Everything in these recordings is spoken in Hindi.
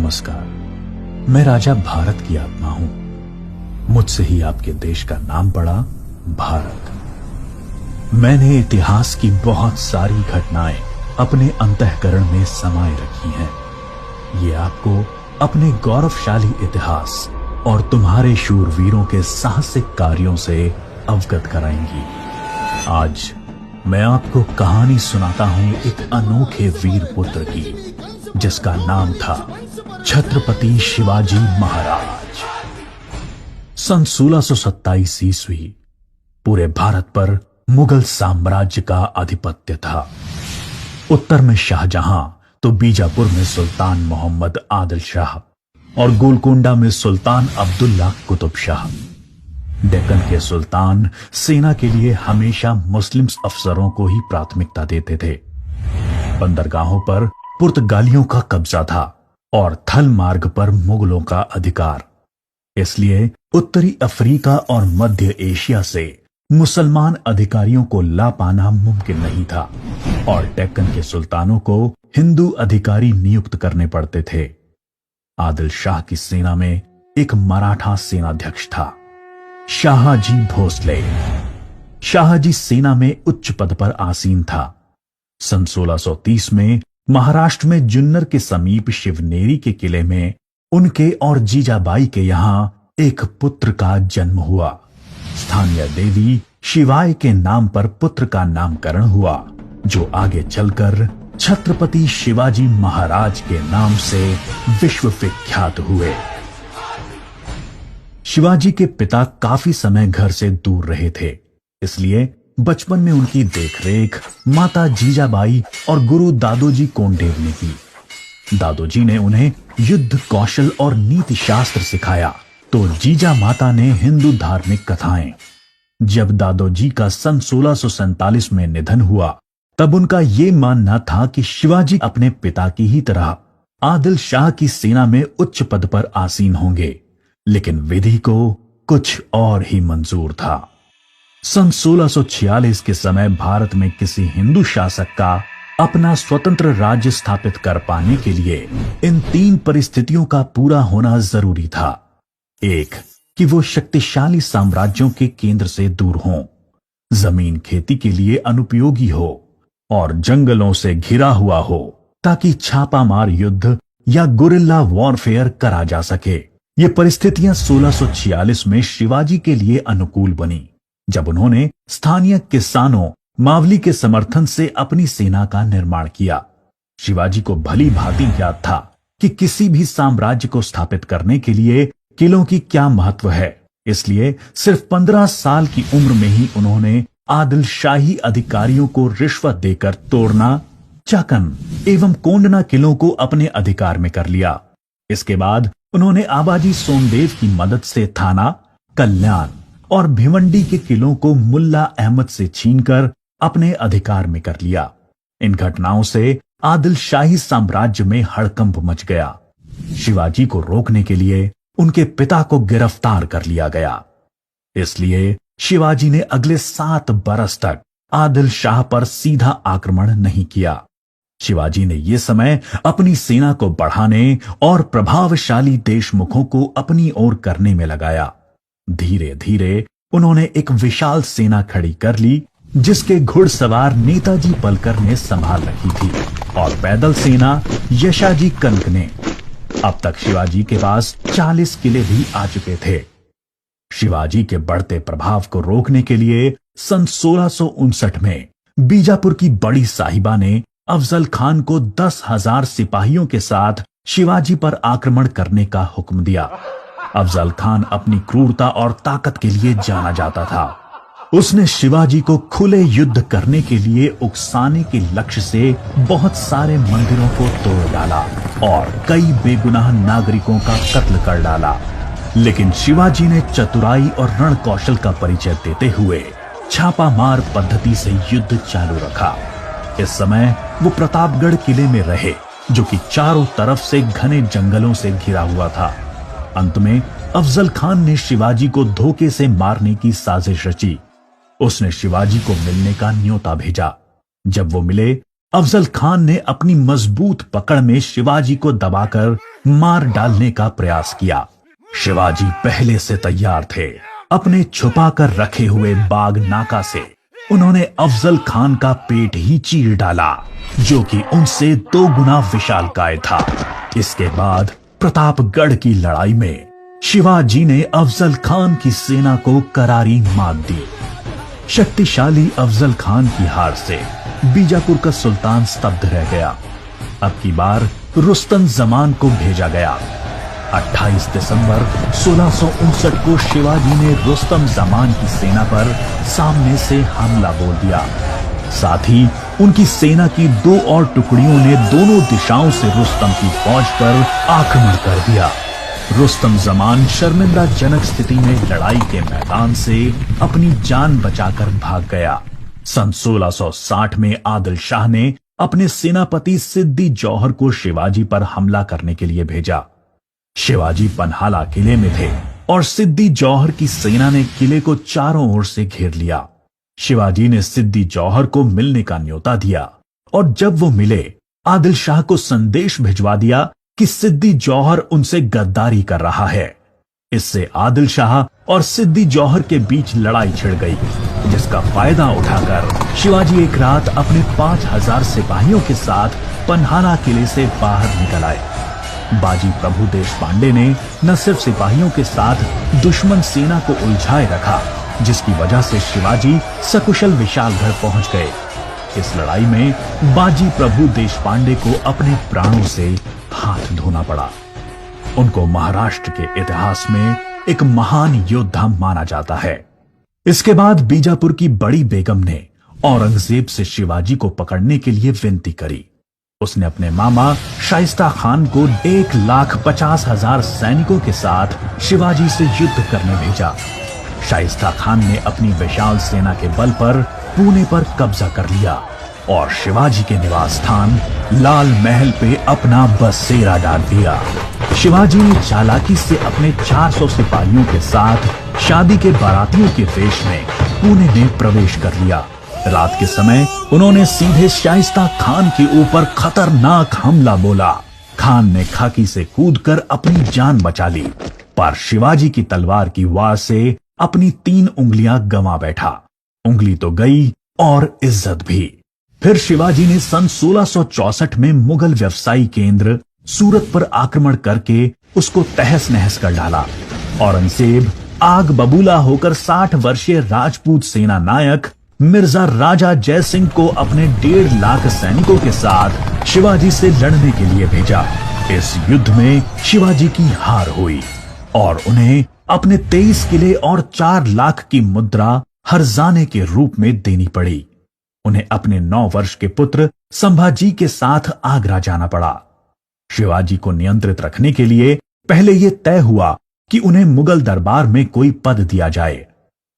नमस्कार। मैं राजा भारत की आत्मा हूं। मुझसे ही आपके देश का नाम पड़ा भारत। मैंने इतिहास की बहुत सारी घटनाएं अपने अंतःकरण में समाये रखी हैं। ये आपको अपने गौरवशाली इतिहास और तुम्हारे शूरवीरों के साहसिक कार्यों से अवगत कराएंगी। आज मैं आपको कहानी सुनाता हूं एक अनोखे वीर पुत्र की, जिसका नाम था छत्रपति शिवाजी महाराज। सन 1627 ईस्वी पूरे भारत पर मुगल साम्राज्य का आधिपत्य था। उत्तर में शाहजहां तो बीजापुर में सुल्तान मोहम्मद आदिल शाह और गोलकोंडा में सुल्तान अब्दुल्ला कुतुब शाह। डेक्कन के सुल्तान सेना के लिए हमेशा मुस्लिम अफसरों को ही प्राथमिकता देते थे। बंदरगाहों पर पुर्तगालियों का कब्जा था और थल मार्ग पर मुगलों का अधिकार। इसलिए उत्तरी अफ्रीका और मध्य एशिया से मुसलमान अधिकारियों को ला पाना मुमकिन नहीं था और डेक्कन के सुल्तानों को हिंदू अधिकारी नियुक्त करने पड़ते थे। आदिल शाह की सेना में एक मराठा सेनाध्यक्ष था, शाहजी भोसले। शाहजी सेना में उच्च पद पर आसीन था। सन 1630 में महाराष्ट्र में जुन्नर के समीप शिवनेरी के किले में उनके और जीजाबाई के यहां एक पुत्र का जन्म हुआ। स्थानीय देवी शिवाय के नाम पर पुत्र का नामकरण हुआ, जो आगे चलकर छत्रपति शिवाजी महाराज के नाम से विश्व विख्यात हुए। शिवाजी के पिता काफी समय घर से दूर रहे थे, इसलिए बचपन में उनकी देखरेख माता जीजाबाई और गुरु दादोजी कोंडेव ने की। दादोजी ने उन्हें युद्ध कौशल और नीति शास्त्र सिखाया, तो जीजा माता ने हिंदू धार्मिक कथाएं। जब दादोजी का सन 1647 में निधन हुआ, तब उनका यह मानना था कि शिवाजी अपने पिता की ही तरह आदिल शाह की सेना में उच्च पद पर आसीन होंगे, लेकिन विधि को कुछ और ही मंजूर था। सन 1646 के समय भारत में किसी हिंदू शासक का अपना स्वतंत्र राज्य स्थापित कर पाने के लिए इन तीन परिस्थितियों का पूरा होना जरूरी था। एक, कि वो शक्तिशाली साम्राज्यों के केंद्र से दूर हों, जमीन खेती के लिए अनुपयोगी हो और जंगलों से घिरा हुआ हो, ताकि छापामार युद्ध या गुरिल्ला वॉरफेयर करा जा सके। ये परिस्थितियां 1646 में शिवाजी के लिए अनुकूल बनी, जब उन्होंने स्थानीय किसानों मावली के समर्थन से अपनी सेना का निर्माण किया। शिवाजी को भली भांति याद था कि किसी भी साम्राज्य को स्थापित करने के लिए किलों की क्या महत्व है, इसलिए सिर्फ 15 साल की उम्र में ही उन्होंने आदिल शाही अधिकारियों को रिश्वत देकर तोड़ना, चाकन एवं कोंडना किलों को अपने अधिकार में कर लिया। इसके बाद उन्होंने आबाजी सोमदेव की मदद से थाना, कल्याण और भिवंडी के किलों को मुल्ला अहमद से छीनकर अपने अधिकार में कर लिया। इन घटनाओं से आदिल शाही साम्राज्य में हड़कंप मच गया। शिवाजी को रोकने के लिए उनके पिता को गिरफ्तार कर लिया गया। इसलिए शिवाजी ने अगले 7 बरस तक आदिल शाह पर सीधा आक्रमण नहीं किया। शिवाजी ने यह समय अपनी सेना को बढ़ाने और प्रभावशाली देशमुखों को अपनी ओर करने में लगाया। धीरे धीरे उन्होंने एक विशाल सेना खड़ी कर ली, जिसके घुड़सवार नेताजी पलकर ने संभाल रखी थी और पैदल सेना यशाजी कनक ने। अब तक शिवाजी के पास 40 किले भी आ चुके थे। शिवाजी के बढ़ते प्रभाव को रोकने के लिए सन 1659 में बीजापुर की बड़ी साहिबा ने अफजल खान को 10,000 सिपाहियों के साथ शिवाजी पर आक्रमण करने का हुक्म दिया। अफजल खान अपनी क्रूरता और ताकत के लिए जाना जाता था। उसने शिवाजी को खुले युद्ध करने के लिए उकसाने के लक्ष्य से बहुत सारे मंदिरों को तोड़ डाला और कई बेगुनाह नागरिकों का कत्ल कर डाला। लेकिन शिवाजी ने चतुराई और रण कौशल का परिचय देते हुए छापामार पद्धति से युद्ध चालू रखा। इस समय वो प्रतापगढ़ किले में रहे, जो कि चारों तरफ से घने जंगलों से घिरा हुआ था। अंत में अफजल खान ने शिवाजी को धोखे से मारने की साजिश रची। उसने शिवाजी को मिलने का न्योता भेजा। जब वो मिले अफजल खान ने अपनी मजबूत पकड़ में शिवाजी को दबाकर मार डालने का प्रयास किया। शिवाजी पहले से तैयार थे। अपने छुपाकर रखे हुए बाग नाका से उन्होंने अफजल खान का पेट ही चीर डाला, जो कि उनसे 2 गुना विशालकाय था। इसके बाद प्रतापगढ़ की लड़ाई में शिवाजी ने अफजल खान की सेना को करारी मात दी। शक्तिशाली अफजल खान की हार से बीजापुर का सुल्तान स्तब्ध रह गया। अब की बार रुस्तम जमान को भेजा गया। 28 दिसंबर 1659 को शिवाजी ने रुस्तम जमान की सेना पर सामने से हमला बोल दिया। साथ ही उनकी सेना की 2 और टुकड़ियों ने दोनों दिशाओं से रुस्तम की फौज पर आक्रमण कर दिया। रुस्तम जमान शर्मिंदाजनक स्थिति में लड़ाई के मैदान से अपनी जान बचाकर भाग गया। सन 1660 में आदिल शाह ने अपने सेनापति सिद्दी जौहर को शिवाजी पर हमला करने के लिए भेजा। शिवाजी पन्हाला किले में थे और सिद्दी जौहर की सेना ने किले को चारों ओर से घेर लिया। शिवाजी ने सिद्दी जौहर को मिलने का न्योता दिया और जब वो मिले, आदिल शाह को संदेश भिजवा दिया कि सिद्दी जौहर उनसे गद्दारी कर रहा है। इससे आदिल शाह और सिद्दी जौहर के बीच लड़ाई छिड़ गई, जिसका फायदा उठाकर शिवाजी एक रात अपने 5000 सिपाहियों के साथ पन्हाला किले से बाहर निकल आए। बाजी प्रभु देशपांडे ने न सिर्फ सिपाहियों के साथ दुश्मन सेना को उलझाए रखा, जिसकी वजह से शिवाजी सकुशल विशालगढ़ पहुंच गए। इस लड़ाई में बाजी प्रभु देशपांडे को अपने प्राणों से हाथ धोना पड़ा। उनको महाराष्ट्र के इतिहास में एक महान योद्धा माना जाता है। इसके बाद बीजापुर की बड़ी बेगम ने औरंगजेब से शिवाजी को पकड़ने के लिए विनती करी। उसने अपने मामा शाइस्ता खान को 1,50,000 सैनिकों के साथ शिवाजी से युद्ध करने भेजा। शाइस्ता खान ने अपनी विशाल सेना के बल पर पुणे पर कब्जा कर लिया और शिवाजी के निवास स्थान लाल महल पे अपना बसेरा डाल दिया। शिवाजी ने चालाकी से अपने 400 सिपाहियों के साथ शादी के बारातियों के वेश में पुणे में प्रवेश कर लिया। रात के समय उन्होंने सीधे शाइस्ता खान के ऊपर खतरनाक हमला बोला। खान ने खाकी से कूदकर अपनी जान बचा ली, पर शिवाजी की तलवार की वार से अपनी 3 उंगलियां गंवा बैठा। उंगली तो गई और इज्जत भी। फिर शिवाजी ने सन 1664 में मुगल व्यवसायी केंद्र सूरत पर आक्रमण करके उसको तहस नहस कर डाला। औरंगजेब आग बबूला होकर 60 वर्षीय राजपूत सेना नायक मिर्जा राजा जय सिंह को अपने 1.5 लाख सैनिकों के साथ शिवाजी से लड़ने के लिए भेजा। इस युद्ध में शिवाजी की हार हुई और उन्हें अपने 23 किले और 4 लाख की मुद्रा हर्जाने के रूप में देनी पड़ी। उन्हें अपने 9 वर्ष के पुत्र संभाजी के साथ आगरा जाना पड़ा। शिवाजी को नियंत्रित रखने के लिए पहले यह तय हुआ कि उन्हें मुगल दरबार में कोई पद दिया जाए,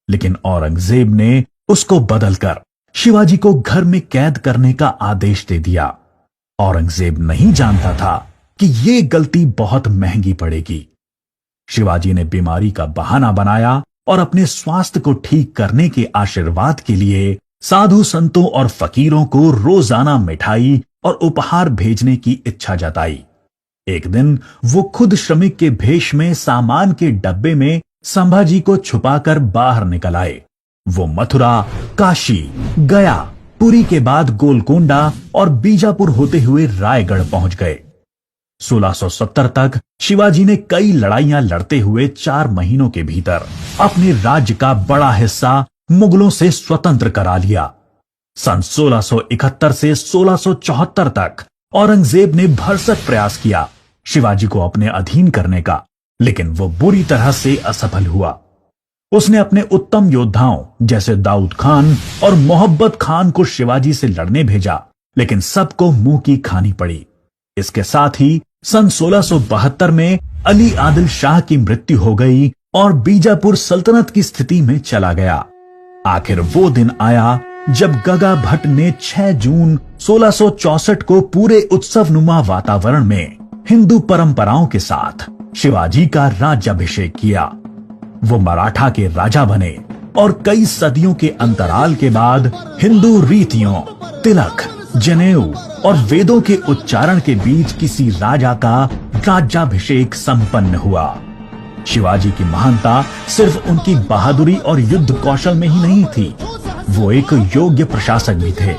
लेकिन औरंगजेब ने उसको बदलकर शिवाजी को घर में कैद करने का आदेश दे दिया। औरंगजेब नहीं जानता था कि यह गलती बहुत महंगी पड़ेगी। शिवाजी ने बीमारी का बहाना बनाया और अपने स्वास्थ्य को ठीक करने के आशीर्वाद के लिए साधु संतों और फकीरों को रोजाना मिठाई और उपहार भेजने की इच्छा जताई। एक दिन वो खुद श्रमिक के भेष में सामान के डब्बे में संभाजी को छुपाकर बाहर निकल आए। वो मथुरा, काशी, गया, पुरी के बाद गोलकोंडा और बीजापुर होते हुए रायगढ़ पहुंच गए। 1670 तक शिवाजी ने कई लड़ाइयां लड़ते हुए 4 महीनों के भीतर अपने राज्य का बड़ा हिस्सा मुगलों से स्वतंत्र करा लिया। सन 1671 से 1674 तक औरंगजेब ने भरसक प्रयास किया शिवाजी को अपने अधीन करने का, लेकिन वो बुरी तरह से असफल हुआ। उसने अपने उत्तम योद्धाओं जैसे दाऊद खान और मोहब्बत खान को शिवाजी से लड़ने भेजा, लेकिन सबको मुंह की खानी पड़ी। इसके साथ ही सन 1672 में अली आदिल शाह की मृत्यु हो गई और बीजापुर सल्तनत की स्थिति में चला गया। आखिर वो दिन आया जब गगा भट्ट ने 6 जून 1664 को पूरे उत्सवनुमा वातावरण में हिंदू परंपराओं के साथ शिवाजी का राज्याभिषेक किया। वो मराठा के राजा बने और कई सदियों के अंतराल के बाद हिंदू रीतियों, तिलक, जनेऊ और वेदों के उच्चारण के बीच किसी राजा का राज्याभिषेक संपन्न हुआ। शिवाजी की महानता सिर्फ उनकी बहादुरी और युद्ध कौशल में ही नहीं थी, वो एक योग्य प्रशासक भी थे।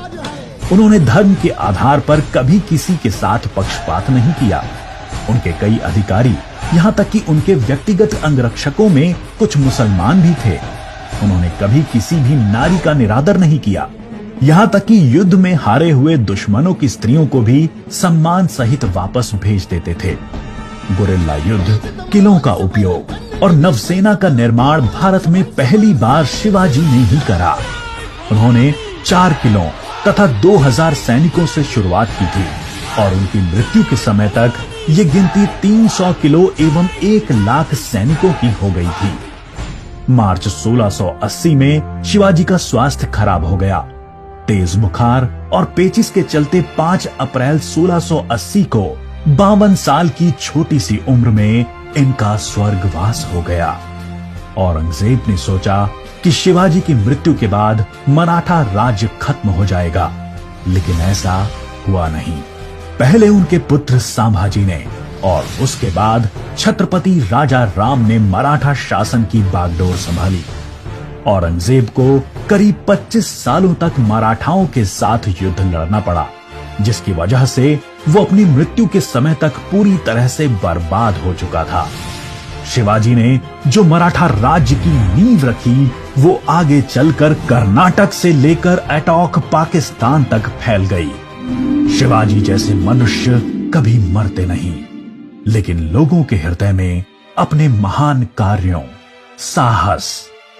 उन्होंने धर्म के आधार पर कभी किसी के साथ पक्षपात नहीं किया। उनके कई अधिकारी, यहाँ तक कि उनके व्यक्तिगत अंगरक्षकों में कुछ मुसलमान भी थे। उन्होंने कभी किसी भी नारी का निरादर नहीं किया, यहाँ तक कि युद्ध में हारे हुए दुश्मनों की स्त्रियों को भी सम्मान सहित वापस भेज देते थे। गुरिल्ला युद्ध, किलों का उपयोग और नवसेना का निर्माण भारत में पहली बार शिवाजी ने ही करा। उन्होंने 4 किलों तथा 2000 सैनिकों से शुरुआत की थी और उनकी मृत्यु के समय तक ये गिनती 300 किलो एवं 1 लाख सैनिकों की हो गई थी। मार्च 1680 में शिवाजी का स्वास्थ्य खराब हो गया। तेज बुखार और पेचिस के चलते 5 अप्रैल 1680 को 52 साल की छोटी सी उम्र में इनका स्वर्गवास हो गया। औरंगजेब ने सोचा कि शिवाजी की मृत्यु के बाद मराठा राज्य खत्म हो जाएगा, लेकिन ऐसा हुआ नहीं। पहले उनके पुत्र संभाजी ने और उसके बाद छत्रपति राजा राम ने मराठा शासन की बागडोर संभाली। औरंगजेब को करीब 25 सालों तक मराठाओं के साथ युद्ध लड़ना पड़ा, जिसकी वजह से वो अपनी मृत्यु के समय तक पूरी तरह से बर्बाद हो चुका था। शिवाजी ने जो मराठा राज्य की नींव रखी, वो आगे चलकर कर्नाटक से लेकर अटॉक पाकिस्तान तक फैल गई। शिवाजी जैसे मनुष्य कभी मरते नहीं, लेकिन लोगों के हृदय में अपने महान कार्यों, साहस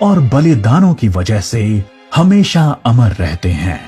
और बलिदानों की वजह से हमेशा अमर रहते हैं।